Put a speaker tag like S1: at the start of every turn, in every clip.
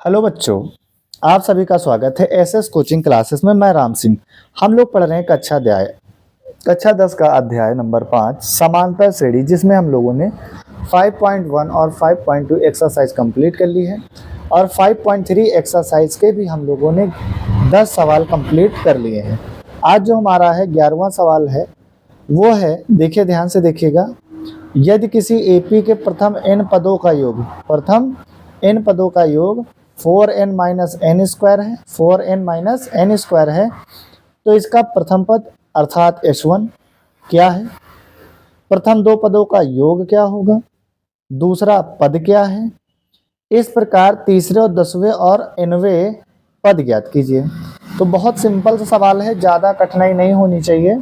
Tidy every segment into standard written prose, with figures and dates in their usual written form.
S1: Hello बच्चों, आप सभी का स्वागत है एसएस कोचिंग क्लासेस में। मैं राम सिंह। हम लोग पढ़ रहे हैं कक्षा 10 का अध्याय नंबर 5 समांतर श्रेणी, जिसमें हम लोगों ने 5.1 और 5.2 एक्सरसाइज कंप्लीट कर ली है और 5.3 एक्सरसाइज के भी हम लोगों ने 10 सवाल कंप्लीट कर लिए हैं। आज जो हमारा है 11वां सवाल है, वो है, देखिए ध्यान से देखिएगा। यदि किसी एपी के प्रथम n पदों का योग 4n माइनस एन स्क्वायर है, 4n माइनस एन स्क्वायर है, तो इसका प्रथम पद अर्थात s1 क्या है, प्रथम दो पदों का योग क्या होगा, दूसरा पद क्या है। इस प्रकार तीसरे और 10वें और nवें पद ज्ञात कीजिए। तो बहुत सिंपल सा सवाल है, ज़्यादा कठिनाई नहीं होनी चाहिए।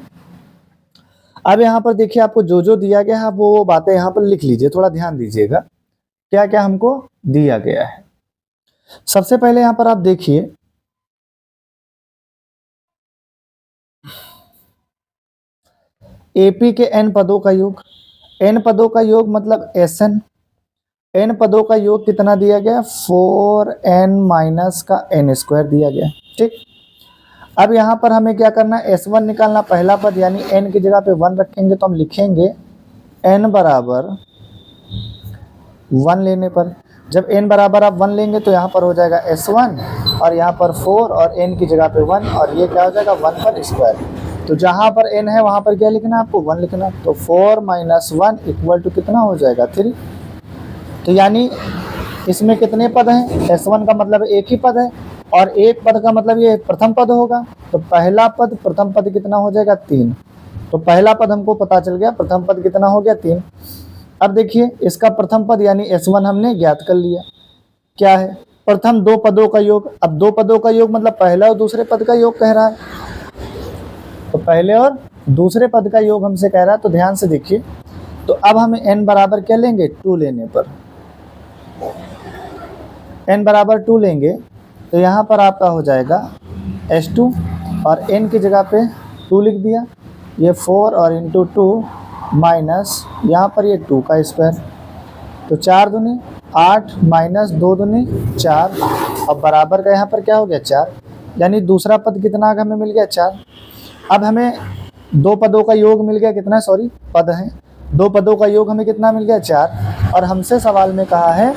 S1: अब यहाँ पर देखिए, आपको जो जो दिया गया है आप वो बातें यहाँ पर लिख लीजिए, थोड़ा ध्यान दीजिएगा क्या क्या हमको दिया गया है। सबसे पहले यहाँ पर आप देखिए, एपी के n पदों का योग, n पदों का योग मतलब Sn, n पदों का योग कितना दिया गया, 4n माइनस का n स्क्वायर दिया गया। ठीक, अब यहाँ पर हमें क्या करना है, S1 निकालना, पहला पद यानी n की जगह पे 1 रखेंगे तो हम लिखेंगे n बराबर 1 लेने पर, जब n बराबर आप 1 लेंगे तो यहाँ पर हो जाएगा S1 और यहाँ पर 4 और n की जगह पे 1 और ये क्या हो जाएगा 1 पर स्क्वायर। तो जहाँ पर n है वहाँ पर क्या लिखना है आपको, 1 लिखना। तो 4 माइनस 1 इक्वल टू कितना हो जाएगा 3। तो यानी इसमें कितने पद हैं, S1 का मतलब एक ही पद है और एक पद का मतलब ये प्रथम पद होगा। तो पहला पद प्रथम पद कितना हो जाएगा 3। तो पहला पद हमको पता चल गया, प्रथम पद कितना हो गया 3। अब देखिए इसका प्रथम पद यानी S1 हमने ज्ञात कर लिया, क्या है, प्रथम दो पदों का योग। अब दो पदों का योग मतलब पहला और दूसरे पद का योग कह रहा है, तो पहले और दूसरे पद का योग हमसे कह रहा है। तो ध्यान से देखिए, तो अब हमें n बराबर क्या लेंगे, 2 लेने पर, n बराबर 2 लेंगे तो यहाँ पर आपका हो जाएगा S2 और n की जगह पे 2 लिख दिया, ये 4 और इंटू 2 माइनस यहाँ पर ये 2 का स्क्वायर, तो 4 दूनी 8 माइनस 2 दूनी 4 और बराबर का यहाँ पर क्या हो गया 4, यानी दूसरा पद कितना हमें मिल गया 4। अब हमें दो पदों का योग मिल गया, कितना, सॉरी पद है, दो पदों का योग हमें कितना मिल गया 4। और हमसे सवाल में कहा है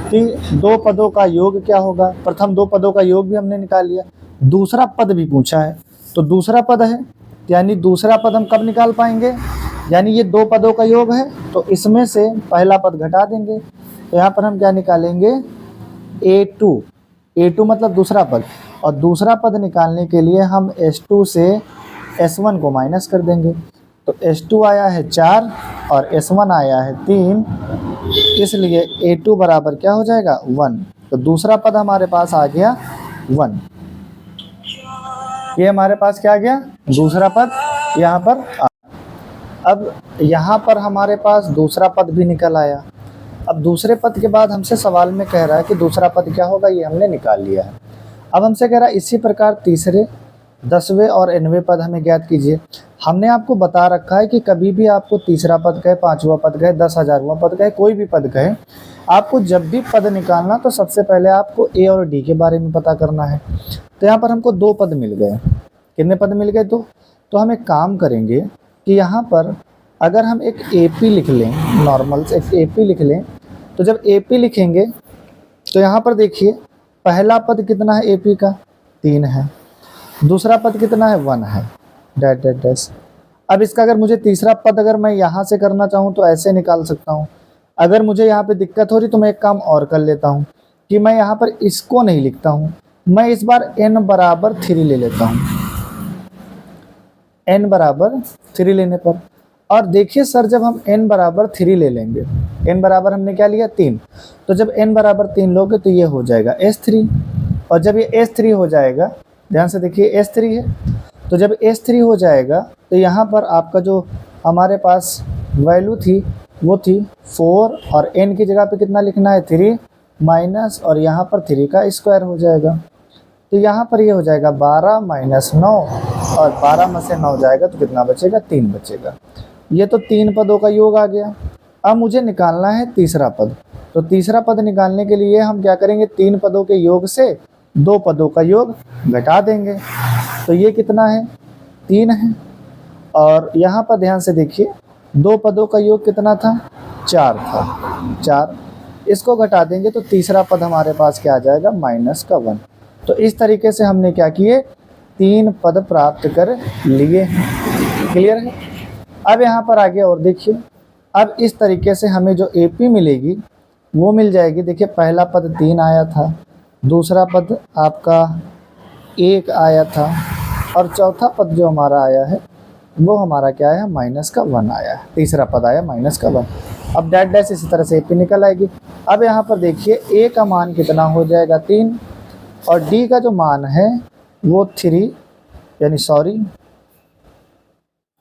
S1: कि दो पदों का योग क्या होगा, प्रथम दो पदों का योग भी हमने निकाल लिया, दूसरा पद भी पूछा है। तो दूसरा पद है यानी दूसरा पद हम कब निकाल पाएंगे, यानी ये दो पदों का योग है तो इसमें से पहला पद घटा देंगे। तो यहाँ पर हम क्या निकालेंगे, A2 मतलब दूसरा पद, और दूसरा पद निकालने के लिए हम S2 से S1 को माइनस कर देंगे। तो S2 आया है 4 और S1 आया है 3, इसलिए A2 बराबर क्या हो जाएगा 1। तो दूसरा पद हमारे पास आ गया 1, ये हमारे पास क्या आ गया, दूसरा पद यहाँ पर अब यहाँ पर हमारे पास दूसरा पद भी निकल आया। अब दूसरे पद के बाद हमसे सवाल में कह रहा है कि दूसरा पद क्या होगा, ये हमने निकाल लिया है। अब हमसे कह रहा है इसी प्रकार तीसरे 10वें और nवें पद हमें ज्ञात कीजिए। हमने आपको बता रखा है कि कभी भी आपको तीसरा पद कहे, 5वां पद कहे, 10,000वां पद कहे, कोई भी पद कहे, आपको जब भी पद निकालना तो सबसे पहले आपको A और D के बारे में पता करना है। तो यहाँ पर हमको 2 पद मिल गए, कितने पद मिल गए, तो हम एक काम करेंगे कि यहाँ पर अगर हम एक AP लिख लें, नॉर्मल से एक AP लिख लें, तो जब AP लिखेंगे तो यहाँ पर देखिए पहला पद कितना है AP का 3 है, दूसरा पद कितना है 1 है, डैश डैश डैश। अब इसका अगर मुझे तीसरा पद अगर मैं यहाँ से करना चाहूँ तो ऐसे निकाल सकता हूँ। अगर मुझे यहाँ पे दिक्कत हो रही तो मैं एक काम और कर लेता हूँ कि मैं यहाँ पर इसको नहीं लिखता हूँ, मैं इस बार n बराबर 3 ले लेता हूँ, n बराबर 3 लेने पर। और देखिए सर, जब हम n बराबर 3 ले लेंगे, n बराबर हमने क्या लिया 3, तो जब n बराबर 3 लोगे तो ये हो जाएगा S3, और जब ये S3 हो जाएगा, ध्यान से देखिए S3 है, तो जब S3 हो जाएगा तो यहाँ पर आपका जो हमारे पास वैल्यू थी वो थी 4 और n की जगह पे कितना लिखना है 3 माइनस, और यहाँ पर 3 का स्क्वायर हो जाएगा। तो यहाँ पर ये हो जाएगा 12 माइनस 9, और 12 में से 9 जाएगा तो कितना बचेगा 3 बचेगा। ये तो 3 पदों का योग आ गया। अब मुझे निकालना है तीसरा पद। तो तीसरा पद निकालने के लिए हम क्या करेंगे, 3 पदों के योग से 2 पदों का योग घटा देंगे। तो ये कितना है, 3 है। और यहाँ पर ध्यान से देखिए 2 पदों का योग कितना था, 4 था, 4। इसको घटा देंगे तो तीसरा पद हमारे पास क्या आ जाएगा, -1। तो इस तरीके से हमने क्या किए, 3 पद प्राप्त कर लिए। क्लियर है। अब यहाँ पर आगे और देखिए, अब इस तरीके से हमें जो AP मिलेगी वो मिल जाएगी। देखिए पहला पद 3 आया था, दूसरा पद आपका 1 आया था, और चौथा पद जो हमारा आया है वो हमारा क्या है, -1 आया है। तीसरा पद आया -1। अब डैट डैश इसी तरह से AP निकल आएगी। अब यहाँ पर देखिए A का मान कितना हो जाएगा, 3, और D का जो मान है वो 3, यानी सॉरी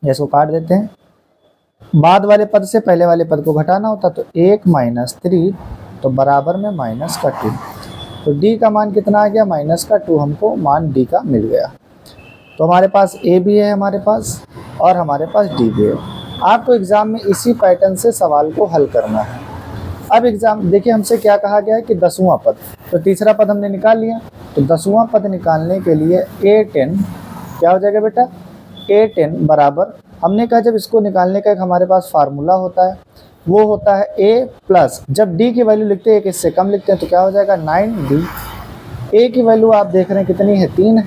S1: इसको काट देते हैं, बाद वाले पद से पहले वाले पद को घटाना होता, तो 1 - 3 तो बराबर में -2। तो D का मान कितना आ गया, -2। हमको मान D का मिल गया। तो हमारे पास A भी है हमारे पास, और हमारे पास D भी है। आपको एग्ज़ाम में इसी पैटर्न से सवाल को हल करना है। अब एग्ज़ाम देखिए हमसे क्या कहा गया है कि 10वां पद, तो तीसरा पद हमने निकाल लिया। तो 10वां पद निकालने के लिए A10 क्या हो जाएगा बेटा, A10 बराबर, हमने कहा जब इसको निकालने का एक हमारे पास फार्मूला होता है, वो होता है A प्लस, जब D की वैल्यू लिखते हैं 1 इससे कम लिखते हैं तो क्या हो जाएगा 9D। A की वैल्यू आप देख रहे हैं कितनी है, 3 है,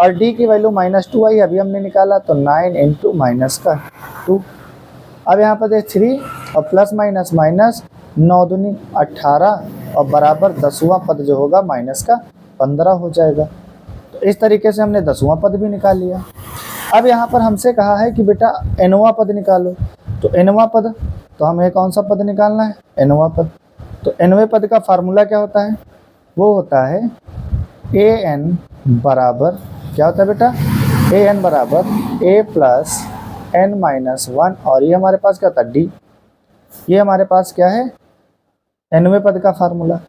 S1: और D की वैल्यू -2 आई, अभी हमने निकाला, तो 9 × -2। अब यहाँ पर 3 और प्लस माइनस माइनस 9 दूनी 18, और बराबर 10वां पद जो होगा -15 हो जाएगा। तो इस तरीके से हमने 10वां पद भी निकाल लिया। अब यहाँ पर हमसे कहा है कि बेटा nवां पद निकालो, तो nवां पद, तो हमें कौन सा पद निकालना है, nवां पद। तो nवें पद का फार्मूला क्या होता है, वो होता है an बराबर, क्या होता है बेटा, an बराबर A प्लस n-1, और ये हमारे पास क्या था, D। ये हमारे पास क्या है, nवें पद का फार्मूला।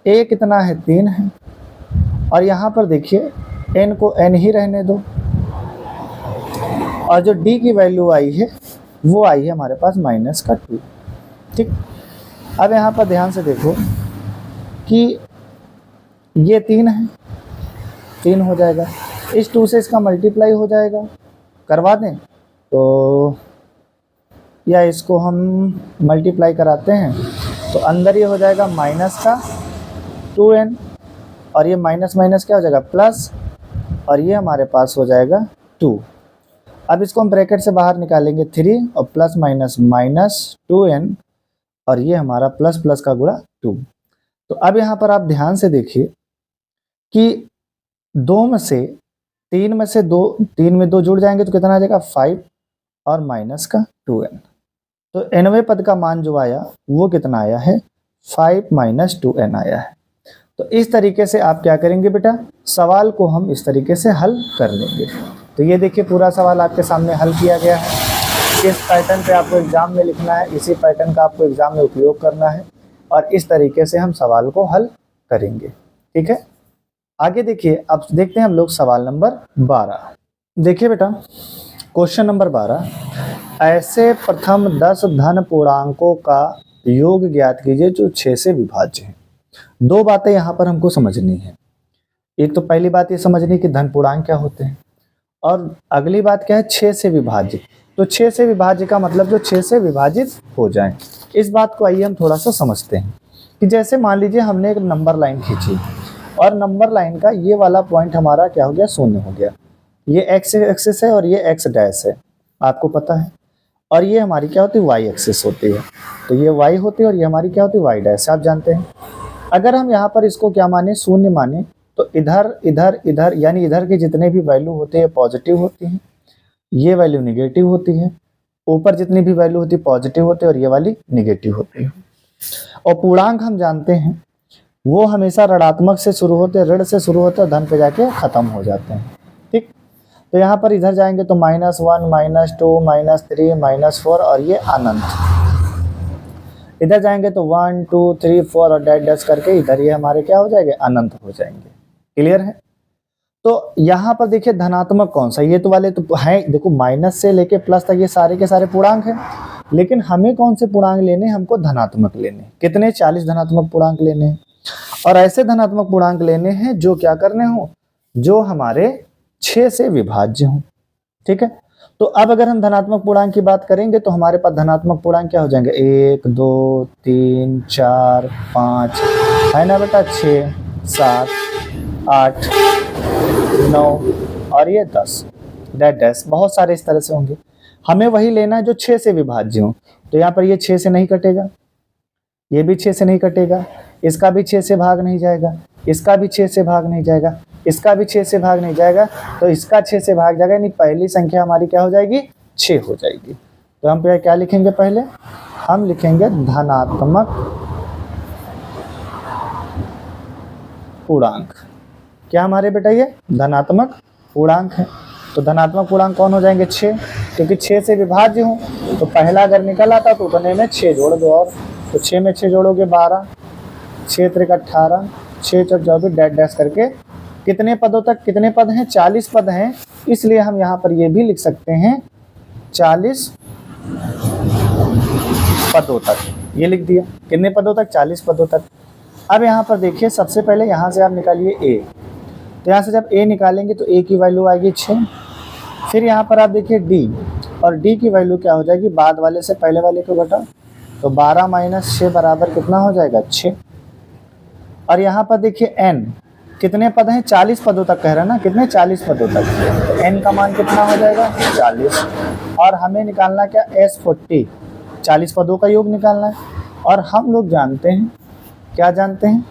S1: A कितना है, 3 है, और यहाँ पर देखिए n को n ही रहने दो, और जो D की वैल्यू आई है वो आई है हमारे पास -2। ठीक। अब यहाँ पर ध्यान से देखो कि ये 3 है, 3 हो जाएगा, इस 2 से इसका मल्टीप्लाई हो जाएगा, करवा दें तो, या इसको हम मल्टीप्लाई कराते हैं तो अंदर ये हो जाएगा -2n, और ये माइनस माइनस क्या हो जाएगा प्लस, और ये हमारे पास हो जाएगा 2। अब इसको हम ब्रैकेट से बाहर निकालेंगे, 3 और प्लस माइनस -2n, और ये हमारा प्लस प्लस का गुणा 2। तो अब यहाँ पर आप ध्यान से देखिए कि 2 में से 3 में से 2, 3 में 2 जुड़ जाएंगे तो कितना आ जाएगा 5 और -2n। तो nवें पद का मान जो आया वो कितना आया है, 5 - 2n आया है। तो इस तरीके से आप क्या करेंगे बेटा, सवाल को हम इस तरीके से हल कर लेंगे। तो ये देखिए पूरा सवाल आपके सामने हल किया गया है। इस पैटर्न पे आपको एग्जाम में लिखना है, इसी पैटर्न का आपको एग्जाम में उपयोग करना है, और इस तरीके से हम सवाल को हल करेंगे। ठीक है, आगे देखिए, अब देखते हैं हम लोग सवाल नंबर 12। देखिए बेटा क्वेश्चन नंबर 12, ऐसे प्रथम 10 धन पूर्णांकों का योग ज्ञात कीजिए जो 6 से विभाज्य है। 2 बातें यहाँ पर हमको समझनी है। एक तो पहली बात ये समझनी कि धन पूर्णांक क्या होते हैं, और अगली बात क्या है 6 से विभाज्य। तो 6 से विभाज्य का मतलब जो 6 से विभाजित हो जाए। इस बात को आइए हम थोड़ा सा समझते हैं कि जैसे मान लीजिए हमने एक नंबर लाइन खींची, और नंबर लाइन का ये वाला पॉइंट हमारा क्या हो गया, 0 हो गया। ये एक्स एक्सिस है और ये एक्स डैश है, आपको पता है, और ये हमारी क्या होती है, वाई एक्सिस होती है। तो ये वाई होती है और ये हमारी क्या होती है, वाई डैश, आप जानते हैं। अगर हम यहाँ पर इसको क्या माने, 0 माने, तो इधर इधर इधर, यानी इधर के जितने भी वैल्यू होते हैं पॉजिटिव होती हैं, ये वैल्यू निगेटिव होती है, ऊपर जितनी भी वैल्यू होती है पॉजिटिव होती है, और ये वाली निगेटिव होती है। और पूर्णांक हम जानते हैं वो हमेशा ऋणात्मक से शुरू होते हैं, ऋण से शुरू होते हैं, धन पे जाके खत्म हो जाते हैं। ठीक, तो यहाँ पर इधर जाएंगे तो -1 -2 -3 -4, और ये अनंत। इधर जाएंगे तो 1 2 3 4 और डैश डैश करके इधर ये हमारे क्या हो जाएंगे, अनंत हो जाएंगे। क्लियर है। तो यहाँ पर देखिए धनात्मक कौन सा, ये तो वाले तो है, देखो माइनस से लेके प्लस तक ये सारे के सारे पूर्णांक हैं। लेकिन हमें कौन से पूर्णांक लेने, हमको धनात्मक लेने। कितने? 40 धनात्मक पूर्णांक लेने हैं, और ऐसे धनात्मक पूर्णांक लेने हैं जो क्या करने हो, जो हमारे 6 से विभाज्य हो। ठीक है, तो अब अगर हम धनात्मक पूर्णांक की बात करेंगे तो हमारे पास धनात्मक पूर्णांक क्या हो जाएंगे, 1 2 3 4 5 है ना बेटा, 6 7 8 9 और ये 10 डैश डैश, बहुत सारे इस तरह से होंगे। हमें वही लेना है जो 6 से विभाज्य हो। तो यहाँ पर ये 6 से नहीं कटेगा, ये भी 6 से नहीं कटेगा, इसका भी 6 से भाग नहीं जाएगा, इसका भी 6 से भाग नहीं जाएगा, इसका भी 6 से भाग नहीं जाएगा, तो इसका 6 से भाग जाएगा, यानी पहली संख्या हमारी क्या हो जाएगी, 6 हो जाएगी। तो हम क्या लिखेंगे, पहले हम लिखेंगे धनात्मक पूर्णांक। क्या हमारे बेटा ये धनात्मक पूर्णांक है। तो धनात्मक पूर्णांक कौन हो जाएंगे, 6, क्योंकि 6 से विभाज्य हूँ। तो पहला अगर निकल आता तो उतने में 6 जोड़ दो, और तो 6 में 6 जोड़ोगे 12, 6 त्रिक 18, 6 चौक 24 डैश डैश करके कितने पदों तक, कितने पद हैं, 40 पद हैं। इसलिए हम यहाँ पर ये भी लिख सकते हैं 40 पदों तक, ये लिख दिया। कितने पदों तक, 40 पदों तक। अब यहाँ पर देखिए, सबसे पहले यहाँ से आप निकालिए a। तो यहाँ से जब a निकालेंगे तो a की वैल्यू आएगी 6। फिर यहाँ पर आप देखिए d, और d की वैल्यू क्या हो जाएगी, बाद वाले से पहले वाले को घटाओ, तो 12 माइनस 6 बराबर कितना हो जाएगा, 6। और यहाँ पर देखिए n, कितने पद हैं, 40 पदों तक कह रहे हैं ना, कितने, 40 पदों तक। तो n का मान कितना हो जाएगा, 40। और हमें निकालना क्या, S40, 40 पदों का योग निकालना है। और हम लोग जानते हैं, क्या जानते हैं,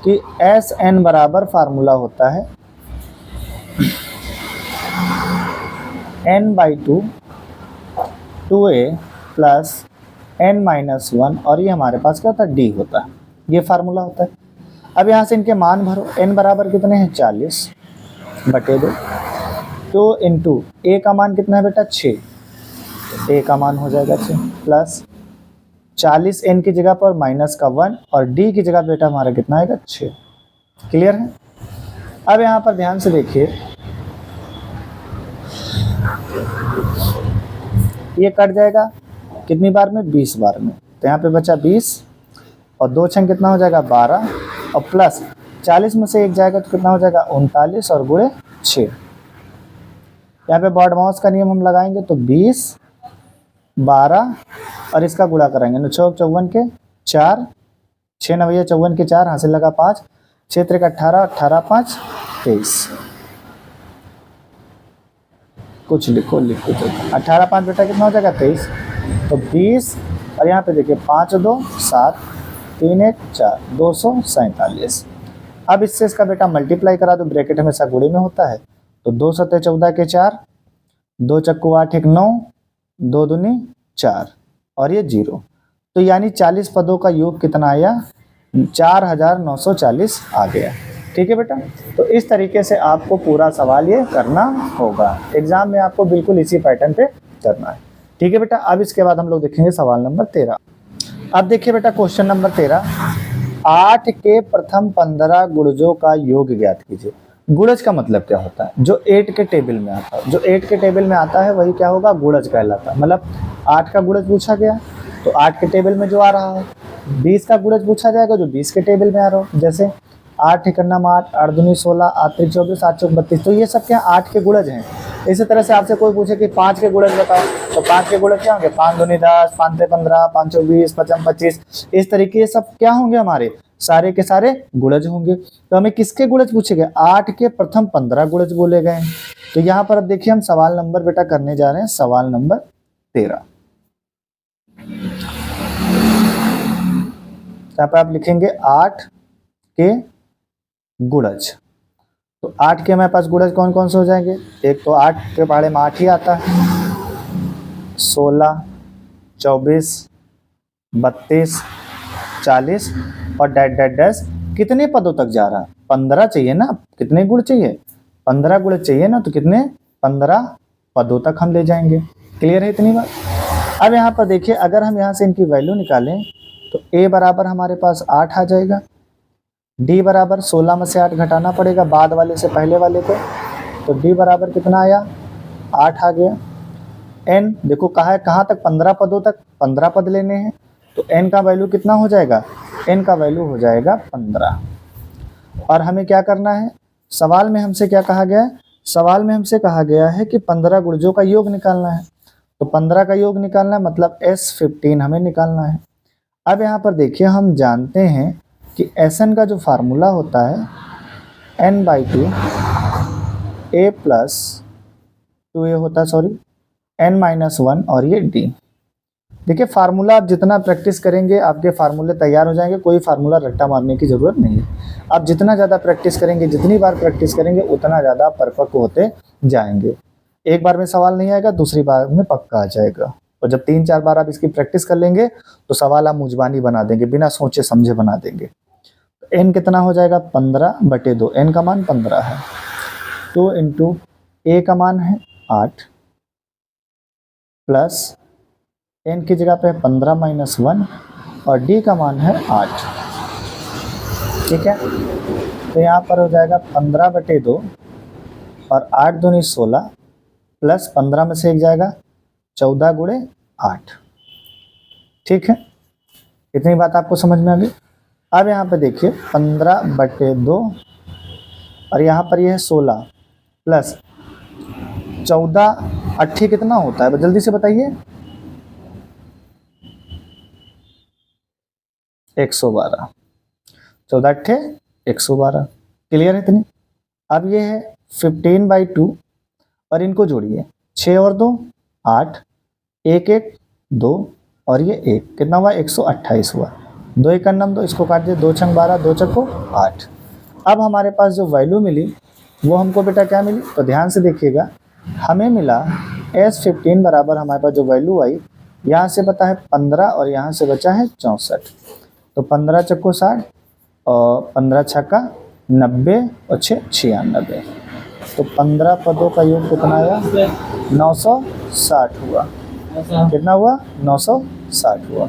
S1: कि Sn बराबर फार्मूला होता है n/2 2a प्लस n-1, और ये हमारे पास क्या होता है, d होता है, ये फार्मूला होता है। अब यहाँ से इनके मान भरो, n बराबर कितने हैं, 40 बटे 2, तो इंटू a का मान कितना है बेटा, 6, तो a का मान हो जाएगा 6 प्लस 40 n की जगह पर माइनस का 1, और d की जगह बेटा हमारा कितना आएगा, 6। क्लियर है। अब यहाँ पर ध्यान से देखिए, ये कट जाएगा कितनी बार में, 20 बार में। तो यहाँ पे बचा 20, और 2 छंग कितना हो जाएगा, 12, और प्लस 40 में से 1 जाएगा तो कितना हो जाएगा, 39, और गुणे 6। यहाँ पे बॉडमाउस का नियम हम लगाएंगे, तो 20 12 और इसका गुणा करेंगे, 9 6 54 के 4, 6 9 54 के 4, हासिल लगा 5, 6 त्रिक 18, 18 5 23, कुछ लिखो 18 5 बेटा कितना हो जाएगा, 23। तो 20, और यहाँ पे देखिए 5 2 7 3 1 4, 247। अब इससे इसका बेटा मल्टीप्लाई करा दो, ब्रैकेट हमेशा गुणे में होता है। तो 2 7 14 के 4, 2 चक्कू 8 1 9, 2 दूनी 4, और ये 0। तो यानी 40 पदों का योग कितना आया, 4940 आ गया। ठीक है बेटा, तो इस तरीके से आपको पूरा सवाल ये करना होगा। एग्जाम में आपको बिल्कुल इसी पैटर्न पे करना है। ठीक है बेटा, अब इसके बाद हम लोग देखेंगे सवाल नंबर 13। अब देखिए बेटा, क्वेश्चन नंबर 13, 8 के प्रथम 15 गुणजों का योग ज्ञात कीजिए। गुणज का मतलब क्या होता है, जो 8 के टेबल में आता है, जो 8 के टेबल में आता है वही क्या होगा, गुणज कहलाता है। मतलब 8 का गुणज पूछा गया तो 8 के टेबल में जो आ रहा है, 20 का गुणज पूछा जाएगा जो 20 के टेबल में आ रहा हो। जैसे 8 1 8, 8 दूनी 16, 8 3 24, 8 चौक 32, तो ये सब क्या 8 के गुणज हैं। इसी तरह से आपसे कोई पूछे कि 5 के गुणज बताओ, तो 5 के गुणज क्या होंगे, 5 दूनी 10, 5 3 15, 5 चौक 20, 5 25, इस तरीके सब क्या होंगे, हमारे सारे के सारे गुणज होंगे। तो हमें किसके गुणज पूछे गए, 8 के प्रथम 15 गुणज बोले गए। तो यहाँ पर अब देखिए हम सवाल नंबर बेटा करने जा रहे हैं, सवाल नंबर 13। यहाँ पर आप लिखेंगे 8 के गुणज। तो 8 के हमारे पास गुणज कौन कौन से हो जाएंगे, एक तो 8 के पहाड़े में 8 ही आता है, 16 24 32 40 और डैश डैश डैश, कितने पदों तक जा रहा है, 15 चाहिए ना, कितने गुण चाहिए, 15 गुण चाहिए ना, तो कितने 15 पदों तक हम ले जाएंगे। क्लियर है इतनी बात। अब यहाँ पर देखिए, अगर हम यहाँ से इनकी वैल्यू निकालें तो a बराबर हमारे पास 8 आ जाएगा, d बराबर 16 में से 8 घटाना पड़ेगा बाद वाले से पहले वाले को, तो d बराबर कितना आया, 8 आ गया। n देखो कहाँ तक, 15 पदों तक 15 पद लेने हैं, तो n का वैल्यू कितना हो जाएगा, n का वैल्यू हो जाएगा 15। और हमें क्या करना है, सवाल में हमसे क्या कहा गया है, सवाल में हमसे कहा गया है कि 15 गुणजों का योग निकालना है, तो 15 का योग निकालना है मतलब S15 हमें निकालना है। अब यहाँ पर देखिए हम जानते हैं कि Sn का जो फार्मूला होता है n/2 a प्लस 2a होता है, सॉरी n-1 और ये d। देखिए फार्मूला आप जितना प्रैक्टिस करेंगे आपके फार्मूले तैयार हो जाएंगे, कोई फार्मूला रट्टा मारने की ज़रूरत नहीं है। आप जितना ज़्यादा प्रैक्टिस करेंगे, जितनी बार प्रैक्टिस करेंगे उतना ज़्यादा परिपक्व होते जाएंगे। एक बार में सवाल नहीं आएगा, दूसरी बार में पक्का आ जाएगा, और जब 3-4 बार आप इसकी प्रैक्टिस कर लेंगे तो सवाल आप मुजबानी बना देंगे, बिना सोचे समझे बना देंगे। तो n कितना हो जाएगा, 15/2, n का मान 15 है, 2 इंटू a का मान है 8 प्लस n की जगह पे 15-1 और d का मान है 8। ठीक है, तो यहाँ पर हो जाएगा 15/2 और 8 दूनी 16 प्लस 15 में से एक जाएगा 14 गुणे 8। ठीक है, इतनी बात आपको समझ में आ गई। अब यहाँ पे देखिए 15/2 और यहाँ पर यह है 16 प्लस 14, 8 कितना होता है, जल्दी से बताइए, 112, 14 112। क्लियर है इतनी। अब ये है 15/2 और इनको जोड़िए, 6 और 2 8, 1 1 2 और ये 1, कितना हुआ, 128 हुआ। 2 1 2, इसको काट दिए, 2 छंग 12, 2 चक्को 8। अब हमारे पास जो वैल्यू मिली वो हमको बेटा क्या मिली, तो ध्यान से देखिएगा, हमें मिला S15 बराबर, हमारे पास जो वैल्यू आई, यहाँ से बता है 15 और यहाँ से बचा है 64, तो 15 चक्को 60 और 15 छक्का 90 और 6 96, तो 15 पदों का योग कितना आया, 960 हुआ। कितना हुआ, 960 हुआ।